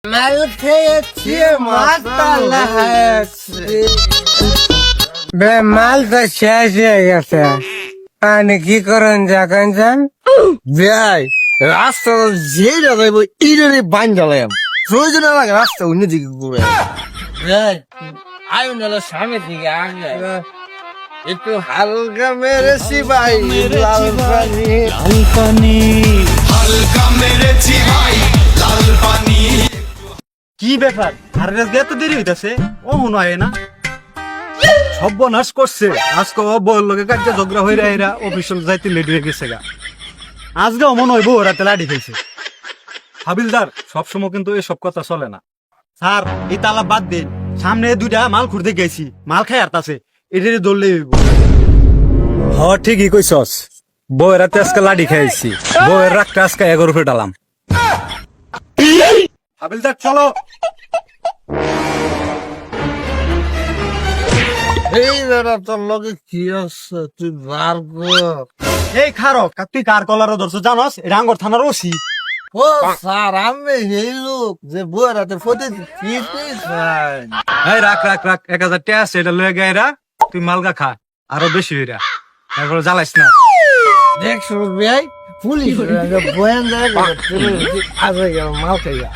মাল খেয়েছি মাতালা হয়েছে বে মাল তো শেষ হয়ে গেছে পানি কি করেন যাকেন যান ভাই রাস্তা যে লাগাইবো ইডারে বান জ্বালাম প্রয়োজন লাগে রাস্তা অন্যদিকে ঘুরে আয়ুন হলো সামনে থেকে আগে একটু হালকা মেরেছি ভাই লাল পানি কি ব্যাপার আর আজকে এত দেরি হইতাছে ও মনে হয় না সর্বনাশ করছে আজকে ও বউর লগে কাজে ঝগড়া হইরা এরা অফিসে যাইতে লেট হয়ে গেছে গা আজকে মনে হয় বউ রাতে লাঠি খাইছে হাবিলদার সবসময় কিন্তু এসব কথা চলে না স্যার এই তালা বাদ দিন সামনে দুইটা মাল খুঁড়তে গেছি মাল খাই আরতাছে এটারে ধরলে হইব হ ঠিকই কইছস বউয়ের রাতে আজকে লাঠি খাইছি বউয়ের রাখতে আজকে 11 রুপে ডালাম হাবিলদার চলো এই বেটা তোর লগে কি আছে তুই বার কর এই খারক তুই কার কলারও ধরছো জানোস এটা আঙ্গর থানার ওসি ও স্যার আমি এই লোক যে বউয়ের রাতে ফতে দিতে চাই এই রাখ রাখ রাখ 1000 টাকা আছে এটা লয়ে গায়রা তুই মালগা খা আরো বেশি হইরা এরপর জ্বালাইস না দেখছো ভাই পুলিশ বয়ান জায়গা আজ মাল খাইয়া